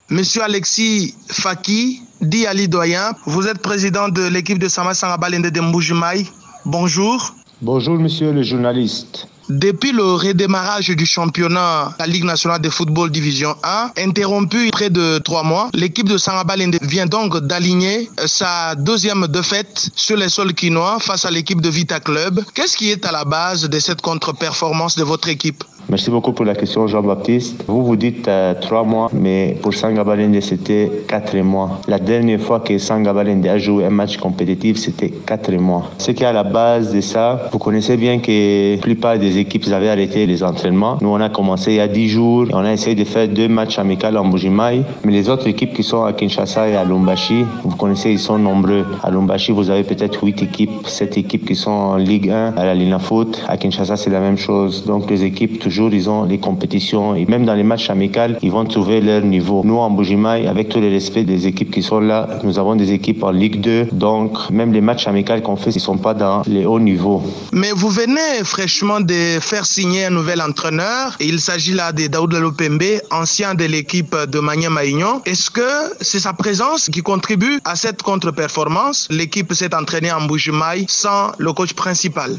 Monsieur Alexis Faki, dit Ali Doyen, vous êtes président de l'équipe de Sama Sangabalende de Mbuji-Mayi. Bonjour. Bonjour monsieur le journaliste. Depuis le redémarrage du championnat, la Ligue nationale de football division 1, interrompu près de 3 mois, l'équipe de Sangabalende vient donc d'aligner sa deuxième défaite sur les sols quinois face à l'équipe de Vita Club. Qu'est-ce qui est à la base de cette contre-performance de votre équipe? Merci beaucoup pour la question, Jean-Baptiste. Vous dites 3 mois, mais pour Sangabalende, c'était 4 mois. La dernière fois que Sangabalende a joué un match compétitif, c'était 4 mois. Ce qui est à la base de ça, vous connaissez bien que la plupart des équipes avaient arrêté les entraînements. Nous, on a commencé il y a 10 jours. Et on a essayé de faire 2 matchs amicaux en Mbuji-Mayi. Mais les autres équipes qui sont à Kinshasa et à Lubumbashi, vous connaissez, ils sont nombreux. À Lubumbashi, vous avez peut-être 8 équipes, 7 équipes qui sont en Ligue 1 à la Linafoot. À Kinshasa, c'est la même chose. Donc, les équipes, toujours, ils ont les compétitions. Et même dans les matchs amicaux, ils vont trouver leur niveau. Nous, en Mbuji-Mayi, avec tout le respect des équipes qui sont là, nous avons des équipes en Ligue 2. Donc, même les matchs amicaux qu'on fait, ils ne sont pas dans les hauts niveaux. Mais vous venez fraîchement de faire signer un nouvel entraîneur. Il s'agit là de Daouda Lopembe, ancien de l'équipe de Maniema Union. Est-ce que c'est sa présence qui contribue à cette contre-performance? L'équipe s'est entraînée en Mbuji-Mayi sans le coach principal.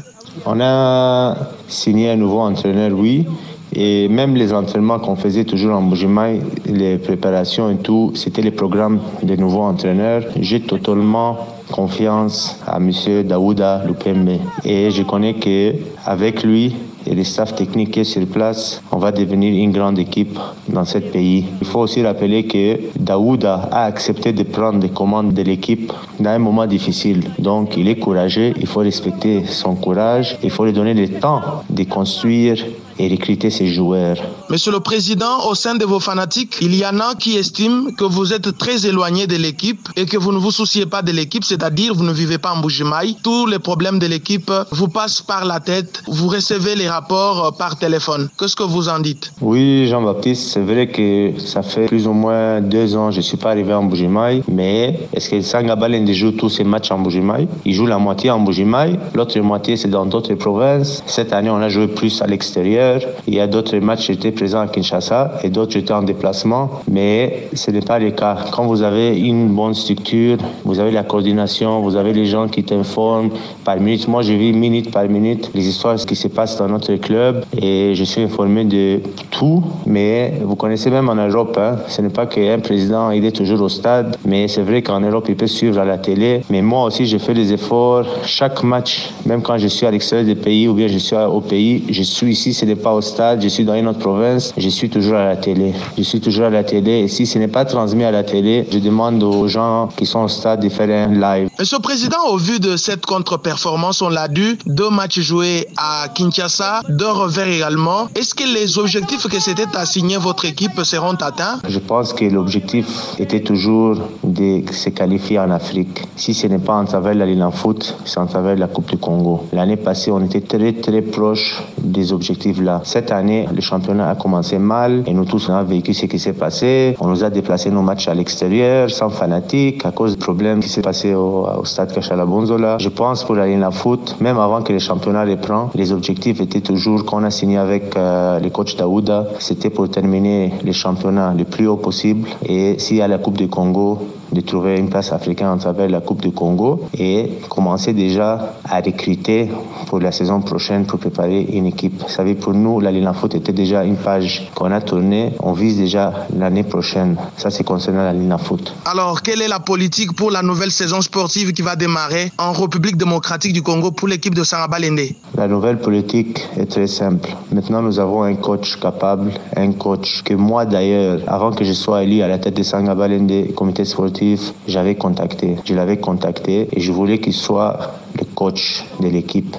On a signé un nouveau entraîneur, oui. Et même les entraînements qu'on faisait toujours en Mbuji-Mayi, les préparations et tout, c'était les programmes des nouveaux entraîneurs. J'ai totalement confiance à M. Daouda Lopembe. Et je connais qu'avec lui et le staff technique qui est sur place, on va devenir une grande équipe dans ce pays. Il faut aussi rappeler que Daouda a accepté de prendre les commandes de l'équipe dans un moment difficile. Donc il est courageux, il faut respecter son courage, il faut lui donner le temps de construire et recruter ses joueurs. Monsieur le Président, au sein de vos fanatiques, il y en a qui estiment que vous êtes très éloigné de l'équipe et que vous ne vous souciez pas de l'équipe, c'est-à-dire vous ne vivez pas en Mbuji-Mayi. Tous les problèmes de l'équipe vous passent par la tête. Vous recevez les rapports par téléphone. Qu'est-ce que vous en dites? Oui, Jean-Baptiste, c'est vrai que ça fait plus ou moins 2 ans que je ne suis pas arrivé en Mbuji-Mayi, mais est-ce que Sangabalende joue tous ses matchs en Mbuji-Mayi? Il joue la moitié en Mbuji-Mayi, l'autre moitié c'est dans d'autres provinces. Cette année, on a joué plus à l'extérieur. Il y a d'autres matchs qui étaient présents à Kinshasa et d'autres étaient en déplacement, mais ce n'est pas le cas. Quand vous avez une bonne structure, vous avez la coordination, vous avez les gens qui t'informent par minute. Moi, je vis minute par minute les histoires qui se passent dans notre club et je suis informé de tout, mais vous connaissez même en Europe, ce n'est pas qu'un président, il est toujours au stade, mais c'est vrai qu'en Europe, il peut suivre à la télé. Mais moi aussi, je fais des efforts. Chaque match, même quand je suis à l'extérieur du pays ou bien je suis au pays, je suis ici, ce n'est pas au stade, je suis dans une autre province, je suis toujours à la télé. Je suis toujours à la télé et si ce n'est pas transmis à la télé, je demande aux gens qui sont au stade de faire un live. Monsieur le Président, au vu de cette contre-performance, on l'a dit, 2 matchs joués à Kinshasa, 2 revers également. Est-ce que les objectifs que c'était assigné votre équipe seront atteints? Je pense que l'objectif était toujours de se qualifier en Afrique. Si ce n'est pas en travers la Linafoot, c'est en travers la Coupe du Congo. L'année passée, on était très très proche des objectifs là. Cette année, le championnat a commencé mal et nous tous on a vécu ce qui s'est passé. On nous a déplacé nos matchs à l'extérieur, sans fanatiques, à cause du problème qui s'est passé au stade Kachala Bonzola. Je pense pour la Linafoot, même avant que le championnat reprenne, les objectifs étaient toujours qu'on a signé avec le coach Daouda, c'était pour terminer le championnat le plus haut possible et s'il y a la Coupe du Congo, de trouver une place africaine à travers la Coupe du Congo et commencer déjà à recruter pour la saison prochaine pour préparer une équipe. Vous savez, pour nous, la Linafoot était déjà une page qu'on a tournée. On vise déjà l'année prochaine. Ça, c'est concernant la Linafoot. Alors, quelle est la politique pour la nouvelle saison sportive qui va démarrer en République démocratique du Congo pour l'équipe de Sangabalende? La nouvelle politique est très simple. Maintenant, nous avons un coach capable, un coach que moi d'ailleurs, avant que je sois élu à la tête de Sangabalende, comité sportif, j'avais contacté. Je l'avais contacté et je voulais qu'il soit le coach de l'équipe.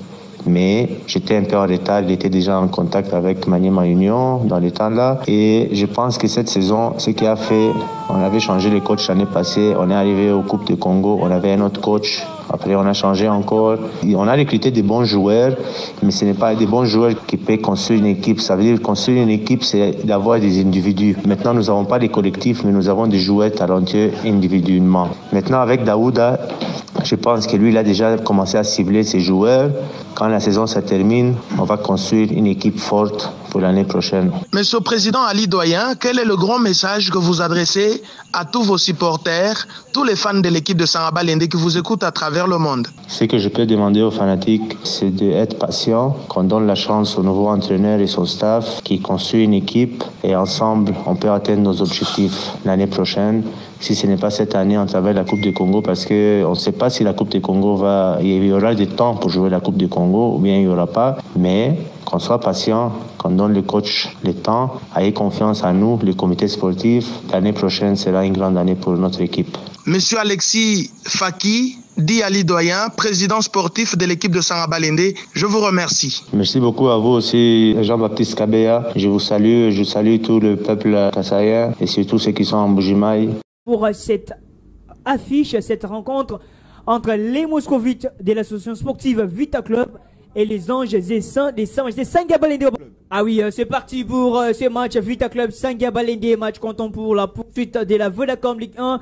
Mais j'étais un peu en retard, il était déjà en contact avec Maniema Union dans les temps là. Et je pense que cette saison, ce qui a fait, on avait changé le coach l'année passée, on est arrivé au Coupe du Congo, on avait un autre coach. Après, on a changé encore. On a recruté des bons joueurs, mais ce n'est pas des bons joueurs qui peuvent construire une équipe. Ça veut dire construire une équipe, c'est d'avoir des individus. Maintenant, nous n'avons pas des collectifs, mais nous avons des joueurs talentueux individuellement. Maintenant, avec Daouda, je pense que lui, il a déjà commencé à cibler ses joueurs. Quand la saison se termine, on va construire une équipe forte pour l'année prochaine. Monsieur le Président Ali Doyen, quel est le grand message que vous adressez à tous vos supporters, tous les fans de l'équipe de Sangaba Lende qui vous écoutent à travers le monde? Ce que je peux demander aux fanatiques, c'est d'être patient, qu'on donne la chance au nouveau entraîneur et son staff, qui construit une équipe et ensemble, on peut atteindre nos objectifs l'année prochaine. Si ce n'est pas cette année, on travaille la Coupe du Congo parce qu'on ne sait pas si la Coupe du Congo il y aura du temps pour jouer la Coupe du Congo ou bien il n'y aura pas. Mais qu'on soit patient, qu'on donne le coach le temps, ayez confiance en nous, le comité sportif. L'année prochaine sera une grande année pour notre équipe. Monsieur Alexis Faki, dit Ali Doyen, président sportif de l'équipe de Sangaba Lende, je vous remercie. Merci beaucoup à vous aussi, Jean-Baptiste Kabeya. Je vous salue, je salue tout le peuple kassaïen et surtout ceux qui sont en Mbujimaï. Pour cette affiche, cette rencontre entre les Moscovites de l'association sportive Vita Club et les Anges des Sangaba Lende. Ah oui, c'est parti pour ce match Vita Club Sangaba Lende, match comptant pour la poursuite de la Vodacom Ligue 1.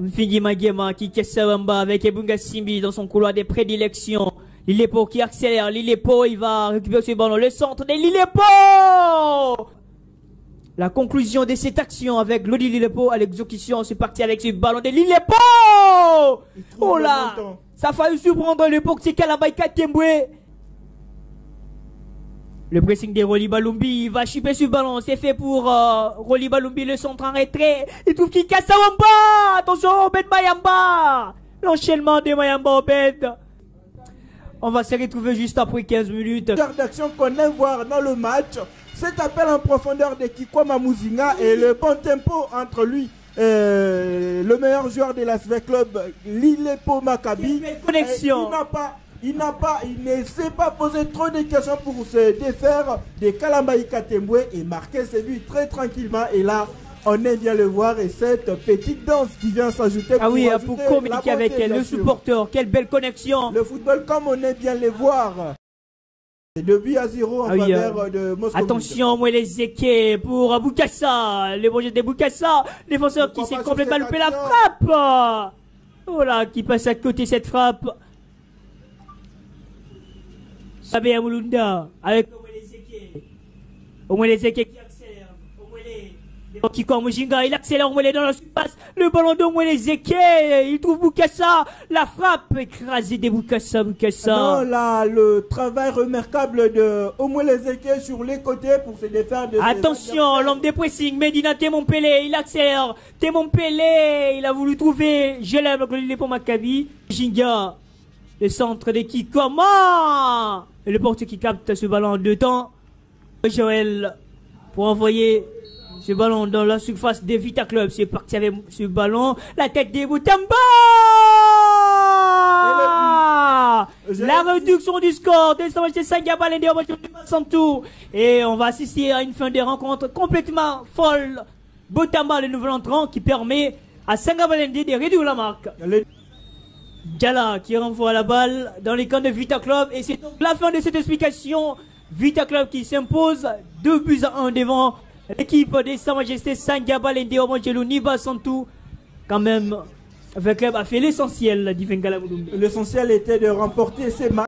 Mfingi Magema qui Kessawamba avec Ebunga Simbi dans son couloir des prédilections. Lillepo qui accélère, Lillepo il va récupérer ce ballon, le centre de Lillepo. La conclusion de cette action avec Lodi Lillepo à l'exécution, c'est parti avec ce ballon de Lillepo. Oh là, ça a failli surprendre le Pokti Kalabaïka Tembwe. Le pressing de Roli Balumbi, il va chipper sur le ballon, c'est fait pour Roli Balumbi, le centre en retrait. Il trouve qu'il casse Wamba. Attention, Obed Mayamba. L'enchaînement de Mayamba Obed. On va se retrouver juste après 15 minutes. D'action qu'on aime voir dans le match, cet appel en profondeur de Kikwama Muzinga et le bon tempo entre lui le meilleur joueur de la SV Club, Lillepo Maccabi. Connexion. Il ne s'est pas posé trop de questions pour se défaire de Kalambaïka Tembwe et marquer ses buts très tranquillement. Et là, on aime bien le voir et cette petite danse qui vient s'ajouter pour communiquer avec le supporter. Quelle belle connexion. Le football comme on aime bien le voir. 2-0 en faveur de Moscou. Attention, moi les équipes pour Boukassa. Le projet de Boukassa. Défenseur qui s'est complètement loupé la frappe. Oh là, qui passe à côté cette frappe. Sabé Mulunda avec au moins les équipes qui accélèrent, au moins les qui comme Mujinga, il accélère au moins dans la surface, le ballon de moins les équipes, il trouve Boukassa, la frappe écrasée de Boukassa. Non, là, le travail remarquable de au moins les équipes sur les côtés pour se défaire de. Attention, l'homme de pressing, Medina Témompélé, il accélère, Témompélé, il a voulu trouver, je l'aime, il est pour Maccabi, Jinga. Le centre de qui comment. Et le portier qui capte ce ballon en deux temps. Joël pour envoyer ce ballon dans la surface de Vita Club. C'est parti avec ce ballon. La tête de Boutamba. La réduction du score de Sangaba Lende en tour. Et on va assister à une fin de rencontre complètement folle. Boutamba, le nouvel entrant qui permet à Sangaba Lende de réduire la marque. Djala qui renvoie la balle dans les camps de Vita Club et c'est donc la fin de cette explication. Vita Club qui s'impose 2-1 devant l'équipe de Sa Majesté Sangaba Lende Omanjelo Niba Santou. Quand même, le club a fait l'essentiel. L'essentiel était de remporter ces matchs.